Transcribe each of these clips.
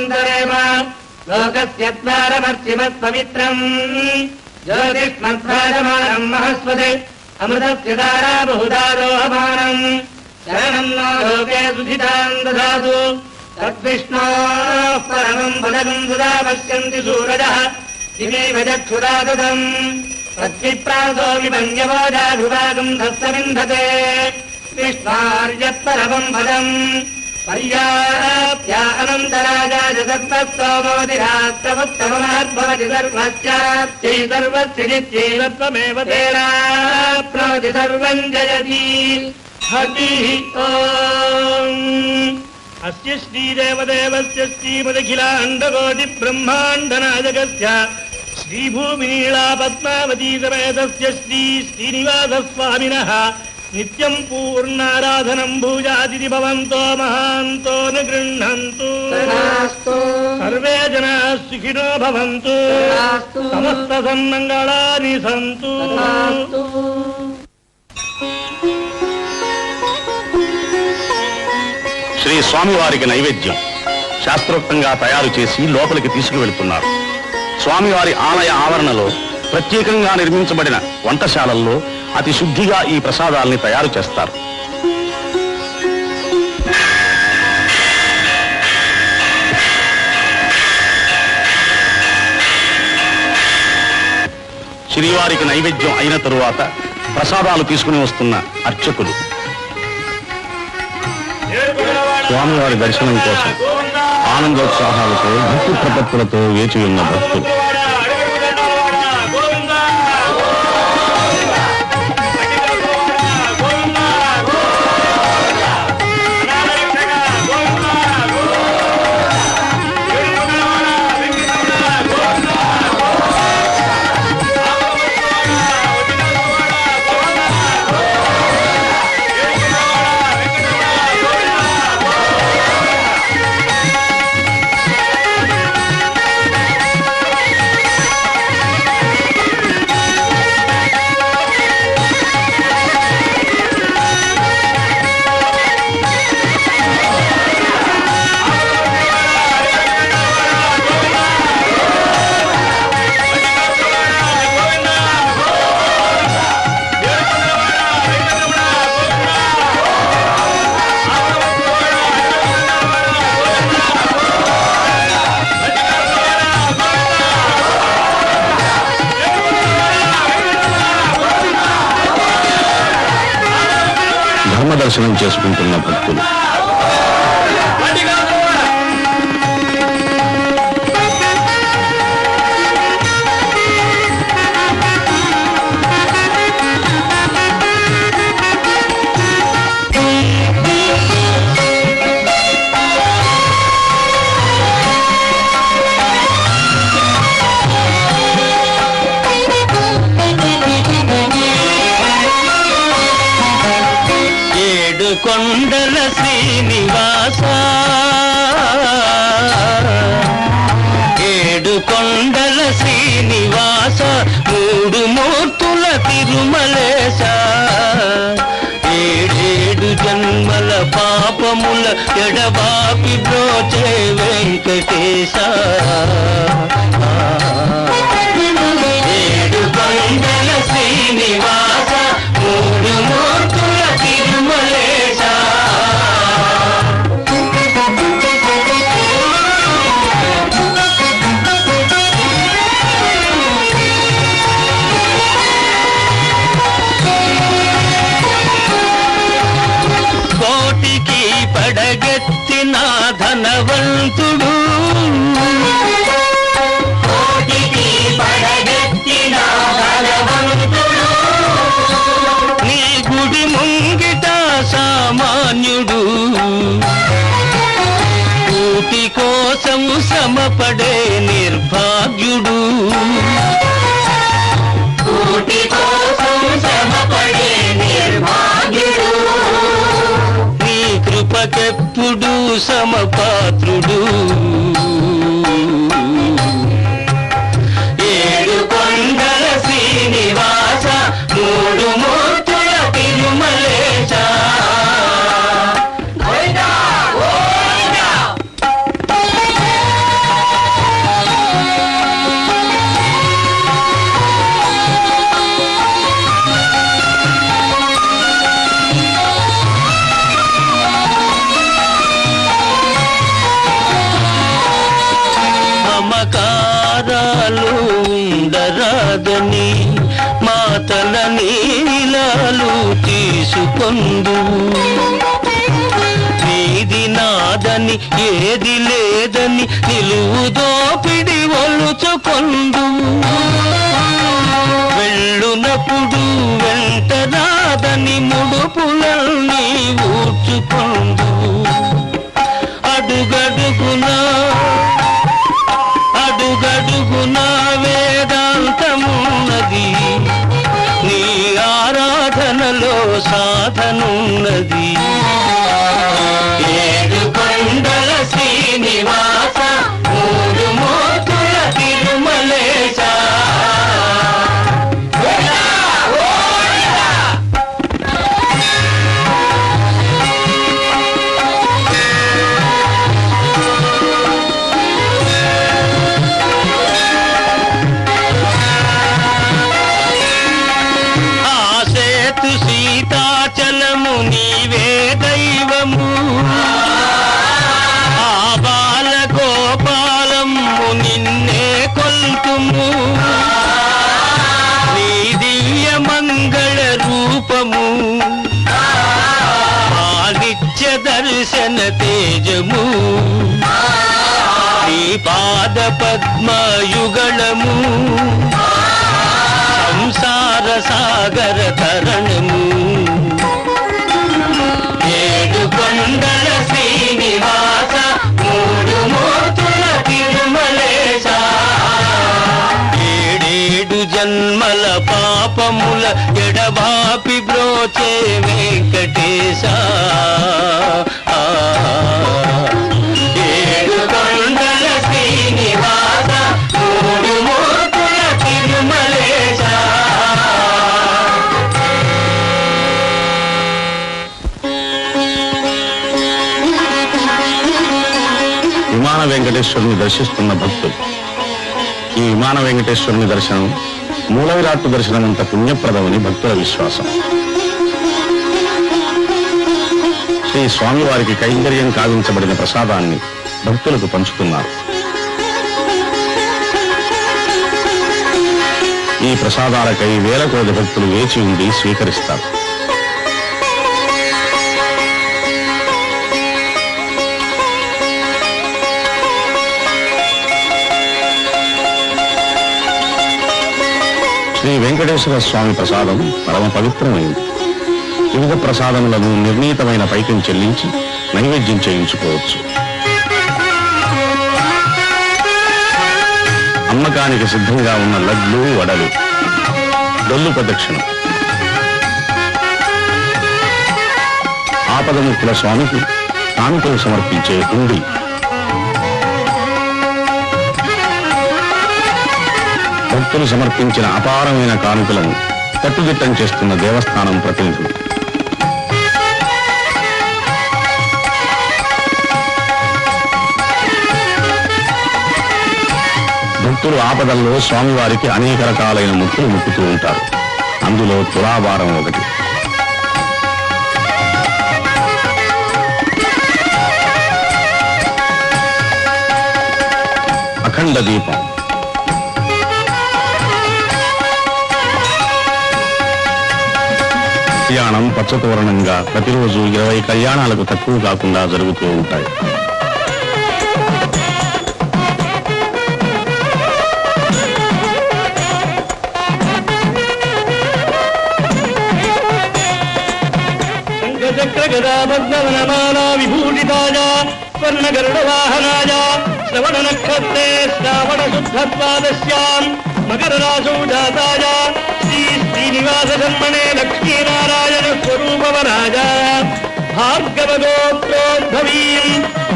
ह्यनन्तरेव लोकस्य द्वारमर्चिमत्पवित्रम् ज्योतिष्मद्भाजमानम् महस्वते अमृतस्य धारा बहुधारोहमानम् शरणम् नो लोके सुधिताम् दधातु तद्विष्णोः परमम् पदकम् सुधा पश्यन्ति सूरजः दिवेव चक्षुरादतम् तद्विप्रासो विभङ्ग्यवोजाभिभागम् धस्तविन्धते विष्णार्यत्परमम् पदम् पर्याप्या अनन्तराजाय सर्वस्तोमोदिरात्रमुत्तममहद्भवति सर्वस्याप्त्यै सर्वस्यजित्यैव त्वमेव तेनाप्नोति सर्वम् जयति हरिः ओम् अस्य श्रीदेवदेवस्य श्रीमदखिलाण्डकोटिब्रह्माण्डनायकस्य श्रीभूमिनीला पद्मावती समेतस्य श्रीनिवासस्वामिनः नित्यं पूर्णाराधनं भूजादिति भवन्तो महान्तो न गृह्णन्तु सर्वे जनाः सुखिनो भवन्तु समस्त सन्मङ्गलानि सन्तु శ్రీ స్వామివారికి నైవేద్యం శాస్త్రోక్తంగా తయారు చేసి లోపలికి తీసుకువెళ్తున్నారు. స్వామివారి ఆలయ ఆవరణలో ప్రత్యేకంగా నిర్మించబడిన వంటశాలల్లో అతి శుద్ధిగా ఈ ప్రసాదాల్ని తయారు చేస్తారు. శ్రీవారికి నైవేద్యం అయిన తరువాత ప్రసాదాలు తీసుకుని వస్తున్న అర్చకులు స్వామివారి దర్శనం కోసం ఆనందోత్సాహాలతో భక్తి ప్రపత్తులతో వేచి ఉన్న భక్తులు దర్శనం చేసుకుంటున్న భక్తులు కొండల శ్రీనివాస ఏడు కొండల శ్రీనివాస మూడు మూర్తుల తిరుమలేశ ఏడేడు జన్మల పాపముల ఎడబాపి బ్రోచే వెంకటేశ ఏడు కొండల శ్రీనివాస మూడు మూర్తుల తిరుమలేశ కోటికి పడగెత్తిన ధనవంతుడు కోటికి పడగెత్తిన ధనవంతుడు నీ గుడి ముంగిట సామాన్యుడు కూటి కోసం శ్రమపడే నిర్భాగ్యుడు కూటి కోసం శ్రమపడే నిర్భాగ్యుడు నీ కృపకెప్పుడు సమపాత్రుడు ఏడు కొండల శ్రీనివాస మూడు మూర్తుల తిరుమలేశ చేసుకొందు. నీది నాదని ఏది లేదని నిలువు దోపిడి ఒలుచుకొందు. వెళ్ళునప్పుడు వెంట రాదని ముడుపులన్నీ ఊడ్చుకొందు. అడుగడుగునా వేదాంతమున్నది, నీ ఆరాధనలో సాధనున్నది. ఏడు కొండల శ్రీనివాస, మూడు మూర్తుల తిరుమలేశ. సీతాచలము నీవే దైవము, ఆ బాల గోపాలము నిన్నే కొల్తుము. నీ దివ్య మంగళ రూపము, ఆ నిత్య దర్శన తేజము, నీ పాద పద్మయుగళము, సంసార సాగర తరణము. ఏడు కొండల శ్రీనివాస, మూడు మూర్తుల తిరుమలేశ. ఏడేడు జన్మల పాపముల ఎడబాపి బ్రోచే వెంకటేశ. ఏడు కొండల శ్రీనివాస, మూడు మూర్తుల తిరుమలేశ. విమాన వెంకటేశ్వరుని దర్శిస్తున్న భక్తులు. ఈ విమాన వెంకటేశ్వరుని దర్శనం మూల విరాట్టు దర్శనం అంత పుణ్యప్రదమని భక్తుల విశ్వాసం. శ్రీ స్వామివారికి కైంకర్యం కావించబడిన ప్రసాదాన్ని భక్తులకు పంచుతున్నారు. ఈ ప్రసాదాలకై వేల కొలది భక్తులు వేచి ఉండి స్వీకరిస్తారు. శ్రీ వెంకటేశ్వర స్వామి ప్రసాదం పరమ పవిత్రమైంది. వివిధ ప్రసాదములను నిర్ణీతమైన పైకం చెల్లించి నైవేద్యం చేయించుకోవచ్చు. అమ్మకానికి సిద్ధంగా ఉన్న లడ్లు, వడలు, డొల్లు ప్రదక్షిణం, ఆపదముక్కుల స్వామికి కానుకలు సమర్పించే ఉండి, భక్తులు సమర్పించిన అపారమైన కానుకలను కట్టుదిట్టం చేస్తున్న దేవస్థానం ప్రతినిధులు. భక్తులు ఆపదల్లో స్వామివారికి అనేక రకాలైన ముక్కులు ముక్కుతూ ఉంటారు. అందులో తులాభారం ఒకటి. అఖండ దీపం, కళ్యాణం పచ్చతోరణంగా ప్రతిరోజు 20 కళ్యాణాలకు తక్కువ కాకుండా జరుగుతూ ఉంటాయి. శంఖచక్ర గదా పద్మవనమాలా విభూషితాయ స్వర్ణ గరుడ వాహనాయ శ్రవణ నక్షత్రే శ్రావణ శుద్ధత్వాదస్యాం మకర రాశౌ జాతాయ శ్రీ శ్రీనివాస జన్మనే లక్ష్మీనారాయణ స్వరూపవరాజ భార్గవ గోత్రోద్భవీం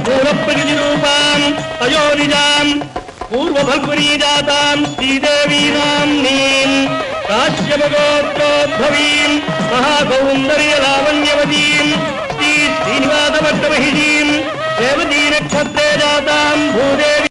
పూర్వప్రకృతి రూపాం అయోనిజాం పూర్వఫల్గునీ జాతాం శ్రీదేవీనాంనీం కాశ్యప గోత్రోద్భవీం మహాసౌందర్య లావణ్యవతీం శ్రీ శ్రీనివాస భట్టమహిషీం రేవతీ నక్షత్రే జాతాం భూదేవీనాం